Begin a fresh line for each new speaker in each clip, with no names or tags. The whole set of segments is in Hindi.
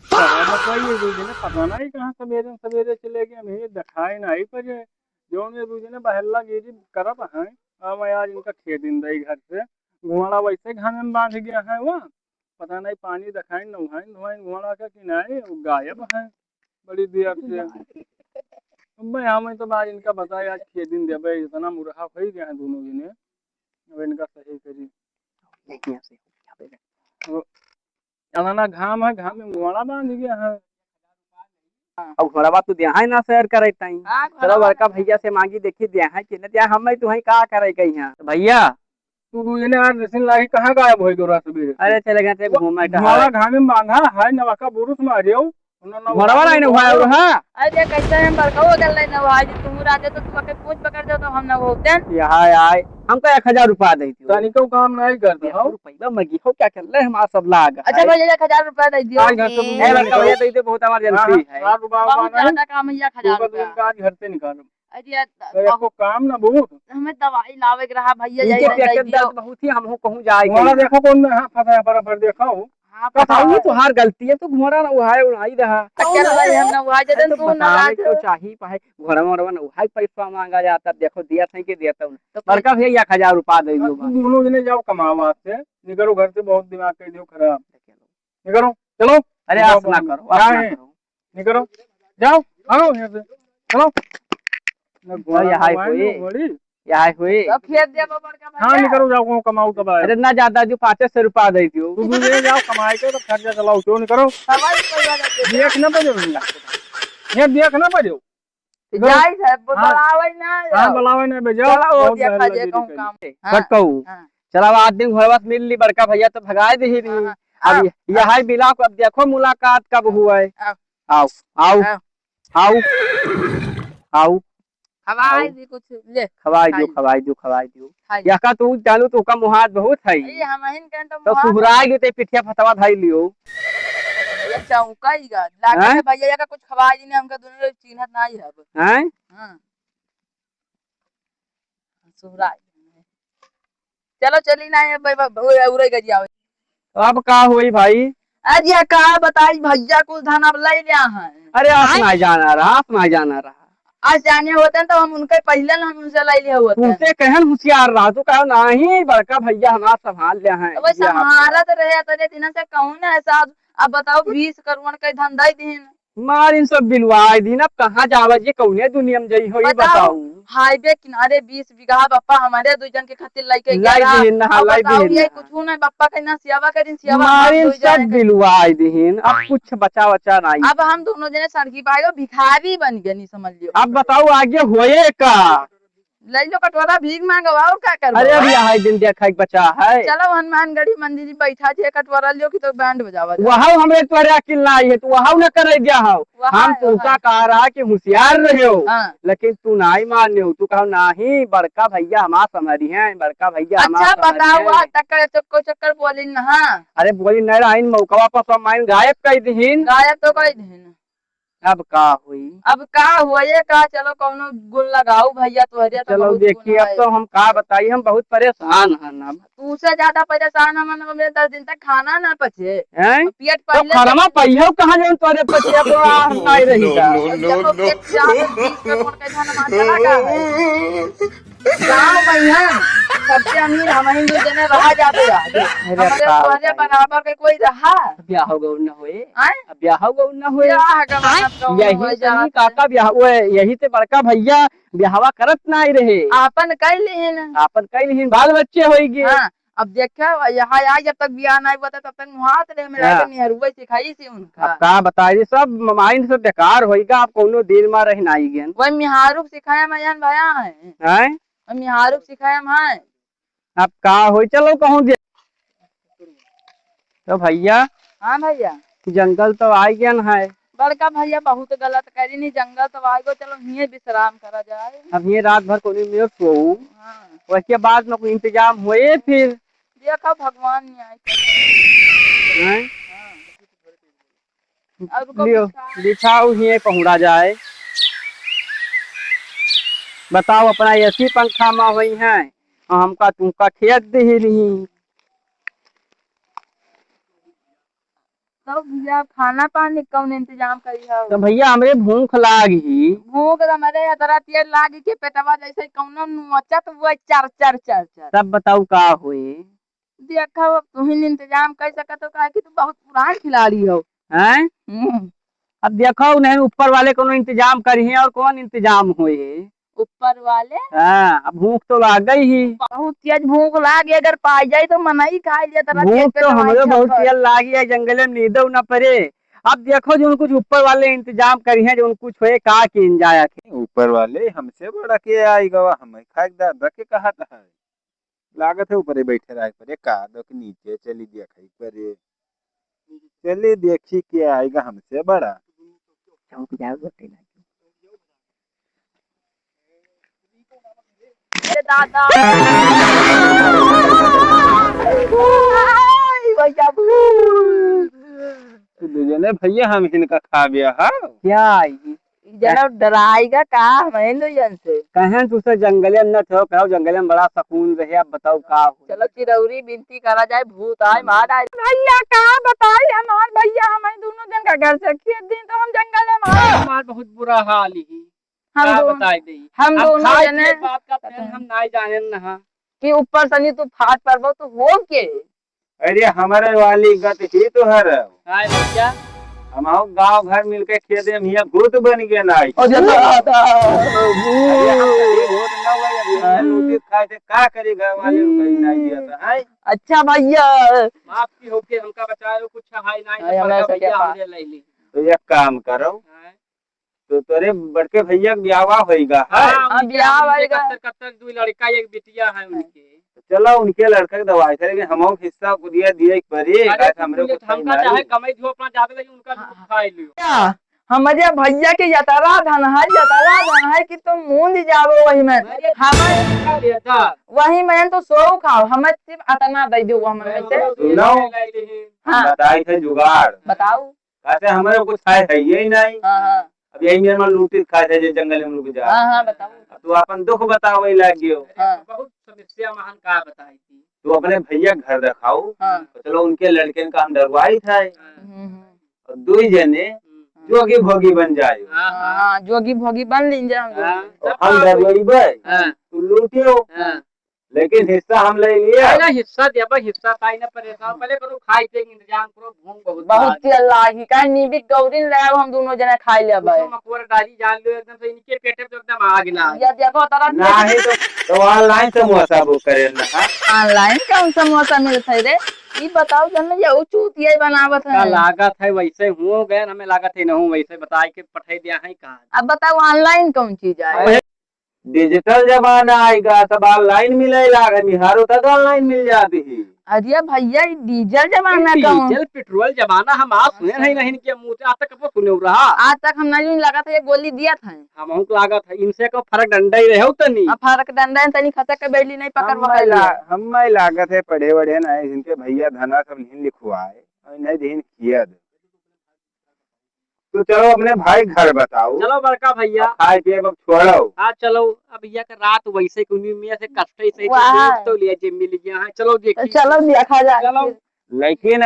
बताइए दूजी ने पता नहीं कहाँ सवेरे सवेरे चले गए, हमें दिखाई नहीं पर जो ने दूजी ने बहला गिरी करब है। अब मैं आज इनका खेत इन दई घर से घुमाड़ा वैसे घर में बांध गया है वो, पता नहीं पानी दिखाई नहाई धोई घुमाड़ा का कि नहीं वो गायब है बड़ी देर से। मैं हाँ मैं तो आज इनका बताया आज खेत दिन देवे इतना मुरहा हो गया है दोनों जने। अब इनका सही करी तो अलाना घाम है, घाम में घुमाड़ा बांध गया है।
अब घोड़वा तू देहा ना शेयर करे ताई। चलो बड़का भैया से मांगी देखी देहा कि न दिया हम तू ही का करे कहीं यहाँ भैया।
तू दूजे ने आज रसिन लागी कहाँ गायब हो गया सवेरे से?
अरे चले गए थे घूमे
घुमाड़ा घाम में बांधा है नवाका बुरुस मारियो
घोड़वा नहीं हुआ है।
अरे कैसे हम बड़का हो गल न भाई तुम राजे तो तू के पूछ पकड़ दे तो हम न होते
यहाँ आए हमको 1000 रुपया दे दियो।
तनी को काम नहीं करते हो
रुपया मगी हो क्या कर ले हमारा सब लाग।
अच्छा भैया 1000 रुपया दे दियो।
आज घर से
ए बड़का भैया दे दे बहुत इमरजेंसी है।
बहुत ज्यादा काम है 1000 रुपया।
आज घर से निकालो
अरे
आपको काम ना बहुत
हमें दवाई लावे के रहा भैया
इनके
जाई
पैकेट दर्द बहुत ही हमहू कहूं जाए
घोड़ा देखो कौन में हाथ फंसा बराबर देखो
बताओ तो हार गलती है तो घोड़ा ना उहाय उड़ाई रहा।
चल भाई हम ना वहां जदन तू ना
बतावे तो चाहिए पाए घोड़ा मोड़वा ना उहाय पैसा मांगा जाता देखो दिया था कि देता हूं तो बड़का भैया 1000 रुपया दे दियो।
दोनों जने जाओ कमाओ से निकलो घर से बहुत दिमाग कर दियो खराब निकलो चलो।
अरे आप ना करो
निकलो जाओ आओ यहाँ से चलो
यहाँ हुई
अब खेत दे बड़का भैया।
हाँ निकलो जाओ कमाओ तब
अरे ना ज्यादा जो 500 रुपया दे दियो।
तुम ले जाओ कमाए के तो खर्चा चलाओ क्यों नहीं करो देख ना पड़ो ये देख ना पड़ो
जाई है बुलावे ना
हाँ बुलावे ना भेजो
चलो देखा जे कहूं काम
कटकऊ चला आज दिन घर बस मिल ली बड़का भैया तो भगाए दे रही। अब यहाँ बिला को अब देखो मुलाकात कब हुआ है। आओ आओ आओ आओ
खवाई दी कुछ ले
खवाई दो या का तू चालू तो का मुहात बहुत है
ये हम हिन कन
तो सुहराई गए पिठिया फतवा धाई लियो।
ये चौकाईगा लागे भैया का कुछ खवाई दी ने हमका दोनों चिन्हत नहीं है अब
हैं
हां सुहराई चलो चली ना भाई उरे गजी आवे
अब का हुई भाई।
आज ये का बताई भैया कुछ धन अब ले लिया है।
अरे आप नहीं जाना रहा
आज जाने होते तो हम उनके पहले हम उनसे ले लिए होते
तुमसे कहन होशियार रहा तू कहो नहीं बड़का भैया हमारा संभाल लिया है।
अब संभाला तो रहे तो दिन से कहूं ना ऐसा अब बताओ 20 करोड़ के धंधा ही दिन
मार इन सब बिलवाई दिन अब कहाँ जावा जी कौने दुनिया में जई हो ये बताओ।
हाईवे किनारे 20 बीघा बप्पा हमारे दो जन के खातिर लेके
लाई दीन
ये कुछ ना बप्पा कहना सियावा करिन सियावा
मारिन सब बिलवाई दीन अब कुछ बचा नहीं।
अब हम दोनों जने सड़की पाएगा भिखारी बन गए नहीं समझ लियो।
अब बताओ आगे होए का
ले लो कटोरा भीख मांगवा और क्या कर।
अरे अभी यहाँ दिन देखा बचा है
चलो हनुमान गढ़ी मंदिर में बैठा जे कटोरा लियो कि तो बैंड बजावा
वहाँ हमें तोरे अकिल नहीं है तू वहाँ न करे दिया हो हम तुमका कह रहा कि होशियार रहे हो लेकिन तू नहीं माने हो तू कहो नहीं बड़का भैया हमारा समझी है बड़का भैया
अच्छा बताओ टक्कर चक्कर बोली ना। अरे
बोली नहीं रही मौका पर सब माइन गायब कर दीन
तो कर दीन
अब का हुई
ये का चलो कौनो गुण लगाओ भैया तोहरे
चलो देखिए अब तो हम का बताइए हम बहुत परेशान है ना
तू से ज्यादा परेशान हम 10 दिन तक खाना ना पचे पेट
पहले तो खाना पहियो कहां जाऊं तोरे पचे अब नहीं रहीगा
गाँव भैया सबसे अमीर हम हिंदू जने रहा जाते हमारे बराबर के कोई रहा
ब्याह होगा न हुए यही काका ब्याह हुए यही से बड़का भैया ब्याहवा करत नहीं रहे
आपन कर ली
बाल बच्चे होगी।
अब देखा यहाँ आए जब तक ब्याह नहीं हुआ तब तक मुहात रहे मेरा निहरुआ सिखाई से उनका
का बताइए सब माइंड से बेकार होएगा आप कोनो दिन में रह नहीं गए
वही मिहारुक सिखाया मयान भया है मिहारुक सिखाया है
अब का हो चलो कहूँ दे तो भैया।
हाँ भैया
जंगल तो आ गया है
बड़का भैया बहुत गलत करी नहीं जंगल तो आएगो चलो ये विश्राम करा जाए
अब ये रात भर कोई में सोऊं उसके बाद में कोई इंतजाम हुए फिर
देखो भगवान नहीं आए
लियो बिछाओ ही पहुंचा जाए बताओ अपना ऐसी पंखा में हुई है हमका तुमका खेत दे नहीं
बताओ भैया खाना पानी कौन इंतजाम करी है?
तो भैया हमरे भूख लागी।
भूख हमारे अदरा तेल लागी के पेटवा जैसे कौनो नोचत हुआ चर चर चर चर।
तब बताऊ का होई।
देखा अब तुहिन इंतजाम कर सकत हो काहे कि तू बहुत पुरान खिलाड़ी हो।
हैं? अब देखो नहीं ऊपर वाले कोनो इंतजाम करी और कौन इंतजाम होए।
ऊपर वाले
हाँ अब भूख तो लाग गई ही।
बहुत तेज भूख लागी अगर पाई जाए तो मनाई खा लिया तेरा तेल
भूख
पे
तो
दवाई
हमरो बहुत
छप्पर।
तेल लागी है, जंगले में नींदो न पड़े। अब देखो जो कुछ ऊपर वाले इंतजाम करी है, जो कुछ होए का की इंजाया के।
ऊपर वाले हमसे बड़ा के आई गवा हमें खाक दादा के कहा है लागत है ऊपर बैठे रह परे का दो के नीचे चली देखई परे चली देखी के आएगा हमसे बड़ा।
अरे दादा भैया
दुजने भैया हम इनका खा गया है
क्या आई
जना डराएगा का हमें लो जन से।
कहें तू से जंगले में न थे कहो जंगले में बड़ा सुकून रहे। अब बताओ का हो।
चलो चिरौरी बिनती करा जाए भूत आए मार आए। भैया कहा बताई हमार भैया हमें दोनों जन का घर से खेत दिन तो हम जंगल में
हमार बहुत बुरा हाल ही
हम
क्या
दोनों
बताई दी।
हम
अब
दोनों
खाए
जने
पिए बात का प्लान हम नहीं जाने न
कि ऊपर सनी तू फाट पड़बो तो हो के।
अरे हमारे वाली गत ही तो हर
हाय भैया
हम गांव घर मिलके खेत में हिया भूत बन गया ना
और दादा
नोटिस खाए थे का करी घर वाले कहीं नहीं दिया था है।
अच्छा भैया
माफ की होके हमका बचाए कुछ हाय
हाय,
नहीं
हमें
तो
तो
भैया
क्या
हमरे ले ली।
तो एक काम करो
हाय।
तो तोरे बड़के भैया ब्यावा होएगा है
हाँ, उनके
ब्याह
हम
होएगा।
कत्तर कत्तर दो लड़का एक बिटिया है उनके।
चलो उनके लड़के के दवाई थे लेकिन हम हिस्सा को दिया परी
अरे
हमरे को
हमका चाहे कमाई धो अपना ज्यादा लेकिन उनका खाए लियो।
क्या हमारे भैया के जतरा धन है कि तुम मुंह जाओ वही में हमें
खा लिया था
वही में तो सो खाओ हमें सिर्फ अतना दे दो हमें से।
सुनो।
हाँ
बताई थे जुगाड़
बताओ।
कैसे हमारे कुछ खाए है ही नहीं।
हाँ हाँ
अब यही मेरे में लूटी खाए थे जो जंगल में हम लोग जा
हाँ हाँ बताओ।
तू अपन दुख बताओ वही लग गयो।
हाँ।
बहुत समस्या महान का बताई थी।
तू अपने भैया घर दिखाओ
हाँ।
तो चलो उनके लड़के का हम डरवाई था
हम्म।
और दो जने जोगी भोगी बन जाए
हाँ जोगी भोगी बन लीजिए हम
और हम डरवाई तू लूटियो लेकिन हिस्सा हम ले लिया।
ना हिस्सा देबा हिस्सा पाई ना परेशान पहले करो खाई के इंतजाम करो भूख बहुत
बहुत तेल लागी का नीबी गौरी ले हम दोनों जने खाई ले भाई।
मकोर डाली जान लो एकदम से इनके पेटे पे एकदम आग ना
या देखो तारा
नहीं तो ऑनलाइन समोसा बुक करे ना
ऑनलाइन कौन समोसा मिलता है रे ये बताओ जन ये चूतिया बनावत
का
है।
लागत है वैसे हुओ गए हमें लागत है नहीं वैसे बताए के पठाई दिया है का।
अब बताओ ऑनलाइन कौन चीज है।
डिजिटल जमाना आएगा सब ऑनलाइन मिलेगा बिहारो तक ऑनलाइन मिल जाती है।
अरे भैया ये डीजल जमाना कौन
डीजल पेट्रोल जमाना हम आप सुने नहीं नहीं के मुंह से आज तक कब सुने रहा।
आज तक हम नहीं लगा था ये गोली दिया था।
हम लागत है इनसे को फर्क डंडा ही रहे तो नहीं।
अब फर्क डंडा तनी खतक के बैली नहीं पकड़
हम लागत है पढ़े वढ़े ना इनके भैया धना सब नहीं लिखवाए नहीं दिन किया तो चलो अपने भाई घर बताओ।
चलो बड़का भैया
खाए पिए अब छोड़ो।
हाँ चलो अब भैया का रात वैसे कुनी में से कष्ट ही सही
वाह।
तो लिया जे मिल गया है चलो देखिए
चलो देखा जाए।
चलो
लेकिन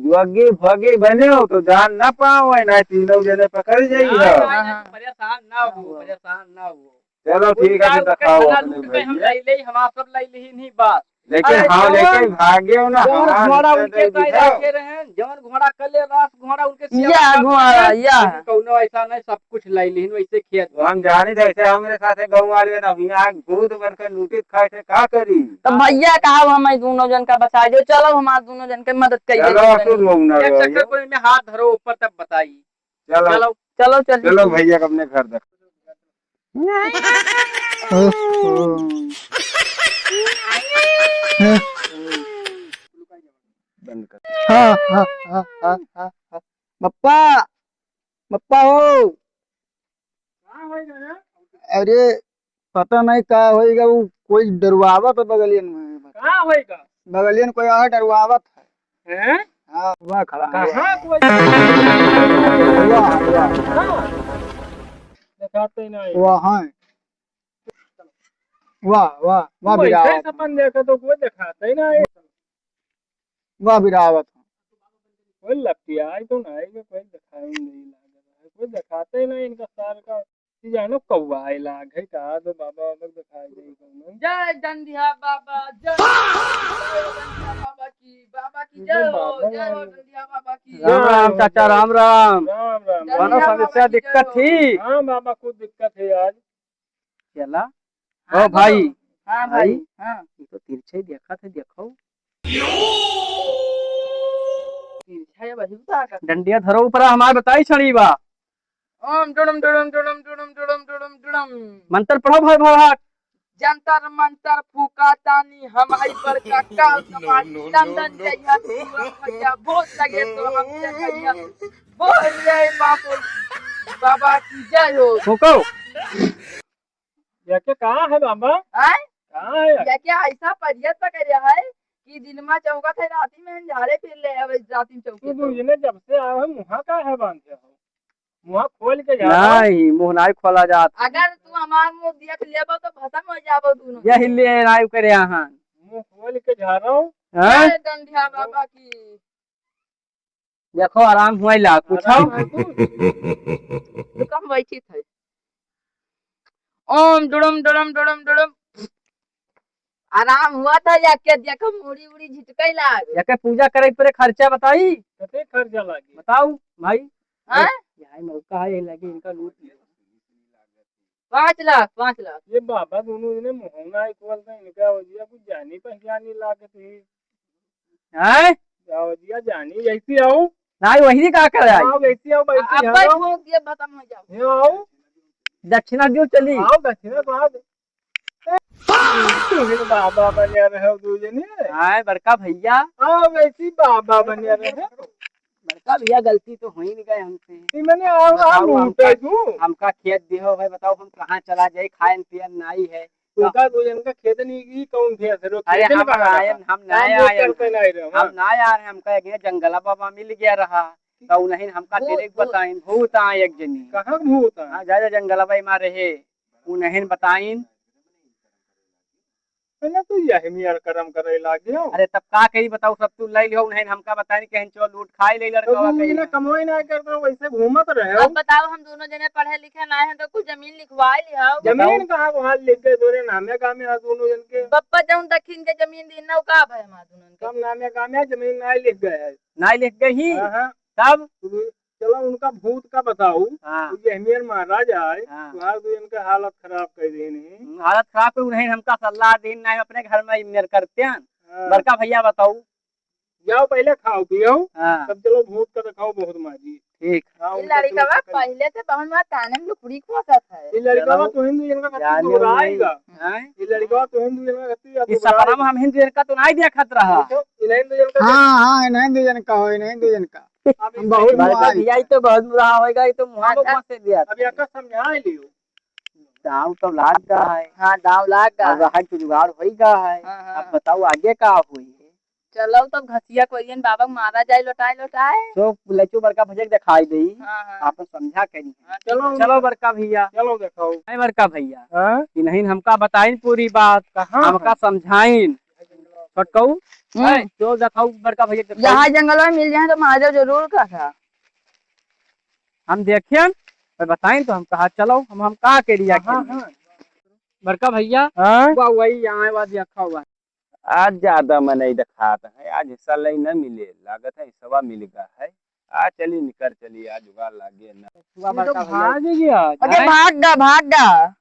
जोगी भोगी बने हो तो जान ना पाओ ना तीनों जने पकड़ जाइए।
परेशान ना हो परेशान ना हो।
चलो ठीक है फिर दिखाओ अपने
हम
भैया।
ले ले हम आप सब ले ले नहीं बात
लेकिन
अरे
हाँ
जवान-
लेकिन भाग्य हो ना
जवान
हाँ,
घोड़ा
निश्चय
उनके
दे
साथ
दिखाओ।
रखे रहे जवान घोड़ा कले रास घोड़ा उनके सिया
या
पर
घोड़ा
रखे।
या
लेकिन कौनो ऐसा नहीं सब कुछ लाई लिहिन वैसे खेत
तो हम जाने थे ऐसे हमारे साथ गाँव वाले ना यहाँ भूत बनकर लूटित खाए थे क्या करी।
तो भैया कहा हमें दोनों जन का बचा दो चलो हमारे दोनों जन के मदद
चलो
करिए।
तुम लोग ना
एक
रहो।
चक्कर कोई में हाथ धरो ऊपर तब बताइए
चलो
चलो
चलो चलो
चलो भैया को अपने घर देख बंद कर।
पप्पा पप्पा हो। अरे पता नहीं का होएगा वो कोई डरवावत है बगलियन में।
कहाँ होएगा
बगलियन कोई और डरवावत है।
हैं
हाँ वह खड़ा है।
कहाँ कोई दिखाते नहीं
वहाँ वाह वाह वाह
वैसे
बिरावत
सपन देखे तो कोई दिखाते ही नहीं।
वाह बिरावत
कोई लपटिया तो नहीं कि कोई दिखाई नहीं लाग रहा है, कोई दिखाते ही नहीं इनका सार का जानो कौआ आई लाग है का तो बाबा बाबा दिखाई दे कौन
जय डंडिया बाबा जय डंडिया बाबा की जय हो डंडिया बाबा की
राम राम चाचा, राम राम।
राम राम
जय
कौनो
बाबा
समस्या
की जय
दिक्कत
हो।
थी?
हाँ बाबा कुछ दिक्कत है आज।
चला
हाँ,
ओ भाई,
हाँ भाई हाँ
ये तो तिरछे देखा थे, देखो
है वही बता कर
डंडिया धरो ऊपर हमारे बताई छड़ी बा।
ओम डुडुम डुडुम डुडुम डुडुम डुडुम डुडुम डुडुम
मंत्र पढ़ो भाई भवाट।
जंतर मंतर फूका तानी हमारी पर का काल कमानी लंदन जइया पूरा भैया बहुत लगे तो हमसे भैया बोल जय बापू बाबा की जय हो।
फूको।
ये क्या कहाँ है बाबा,
आय
कहाँ है?
ये क्या ऐसा परियत पकड़ है कि दिन में चौका थे राती में झाड़े फिर ले अब राती में चौके
तू ने जब से आया है मुँह का है बांधे हो, मुँह खोल के जा।
नहीं मुंह नहीं खोला जात।
अगर तू हमार मुंह देख लेबो तो खत्म हो जाबो दोनों
यही लिए नायु करे यहाँ।
मुँह खोल के जा रहा हूँ।
हैं?
जय डंडिया बाबा की
देखो आराम हुआ ला पूछो।
आराम है कुछ?
तो कम बैठी थे। ओम डुडुम डुडुम डुडुम डुडुम आराम हुआ था या के देखो मुड़ी उड़ी झिटकई लाग
जाके पूजा करे परे खर्चा बताई
कितने खर्चा लगे?
बताऊ भाई।
हैं
यही मौका है, लगे इनका लूट लियो।
5 लाख 5 लाख
ये बाबा दोनों ने मुँह ना खोलते इनका वजिया कुछ जानी पहचानी लागत है।
हैं?
वजिया जानी ऐसी आओ,
नहीं वही का करे आई।
आओ ऐसी आओ, बैठी
अब
आओ,
ठोक दिए खत्म हो जाओ।
ये आओ,
दक्षिणा दियो चली।
आओ दक्षिणा बाद। तुम बाबा बने रहे हो दूजे ने।
हाँ बड़का भैया,
आओ वैसी बाबा बने रहे।
बड़का भैया गलती तो हो ही नहीं गए हमसे।
मैंने आओ आओ
बताओ
लूटे तू।
हमका खेत दियो भाई, बताओ हम कहाँ चला जाए, खाए पियन नहीं है।
तुमका दूजन का खेत नहीं की कौन थे सरो
अरे
खेत
हम आए, हम नहीं आए,
करते नहीं रहे
हम नहीं आ रहे। हमका एक जंगला बाबा मिल गया रहा तो नहीं हमका
भूत,
डायरेक्ट बताइन भूत आए एक जनी।
कहाँ भूत है?
हाँ जा जंगला बाई मारे है उन्हें बताइन।
पहले तो यही मियार करम करे लागे हो।
अरे तब का करी बताओ, सब तू ले लियो उन्हें हमका बताइन कहीं चो लूट खाई ले
तो
लड़का
तुम इन्हें कमाई नहीं करते हो, वैसे घूमत रहे हो।
अब बताओ हम दोनों जने पढ़े लिखे ना है तो कुछ जमीन लिखवा लिया
जमीन कहाँ वहाँ लिख गए तोरे नामे कामे है दोनों जन के।
बप्पा जऊन दक्षिण के जमीन दी ना का भाई हमार दोनों के
सब नामे कामे है, जमीन नहीं लिख गए है।
नहीं लिख गई
हाँ, हाँ।
तब।
चलो उनका भूत का बताओ।
हाँ
ये हमीर महाराज आए,
हाँ।
तुम्हारे दो जन का हालत खराब कर दी नहीं।
हालत खराब है, उन्हें हमका सलाह दिन नहीं अपने घर में मेर करते हैं।
हाँ।
बड़का भैया बताओ।
जाओ पहले खाओ पियो,
हाँ
तब चलो भूत का दिखाओ बहुत माजी।
ठीक।
हाँ,
ये
उनका
लड़का
चलो
बा
पकड़-
पहले से बहुत मार ताने में लुकड़ी खोसा था
ये लड़का तो हिंदू जन का कत्ती
जाने
दोहराएगा।
हैं?
ये लड़का तो हिंदू जन का कत्ती
इस सपना में हम हिंदू का तो नहीं देखत रहा।
इन्हें हिंदू जन का
हाँ इन्हें दो जन का हो, इन्हें दो जन का
अब
बहुत
बड़का
मुहाल।
भैया तो बहुत बुरा होएगा, ये तो मुहां में से दिया।
अब याका समझा लियो।
दाव तो लाग का है,
हाँ दाव लाग का
अब रहा तो जुगाड़ होएगा है।
हाँ, हाँ।
अब बताओ आगे का हुई।
चलो तब घसिया कोरियन बाबा मारा जाए लोटाए
तो लचू बड़का भैया दिखाई दी,
हाँ हाँ
आप समझा करी।
हाँ,
चलो
चलो बड़का भैया,
चलो दिखाओ।
नहीं बड़का भैया
हाँ
कि नहीं हमका बताइन पूरी बात,
कहाँ
हमका समझाइन छोटकऊ।
हम्म।
तो दिखाओ बड़का भैया दिखाओ।
जहाँ जंगल में मिल जाए तो महादेव जरूर का
हम देखिए बताइन तो हम कहा चलो हम कहा के रिया
हाँ,
खेल। बड़का भैया
हाँ।
वही यहाँ बात देखा हुआ है।
आज ज्यादा मन नहीं दिखाता है, आज हिस्सा नहीं न मिले, लागत है हिस्सा मिल गया है। आज चली निकल चली, आज जुगाड़ लागे ना।
हुआ
ये तो
बड़का भैया।
भाग गया।
अरे भाग गा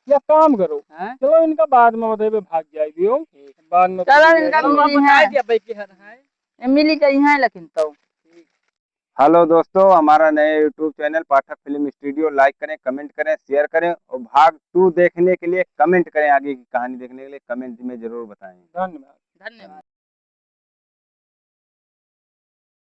या काम करो,
हैं?
चलो इनका बाद में बताइए भाग जाए दियो बाद में।
चलो इनका
चलो आप
मिली
बता
है
दिया भाई की हर है।
मिली चाहिए लेकिन तो
हेलो दोस्तों, हमारा नए यूट्यूब चैनल पाठक फिल्म स्टूडियो लाइक करें, कमेंट करें, शेयर करें और भाग 2 देखने के लिए कमेंट करें। आगे की कहानी देखने के लिए कमेंट में जरूर बताएं।
धन्यवाद।
धन्यवाद।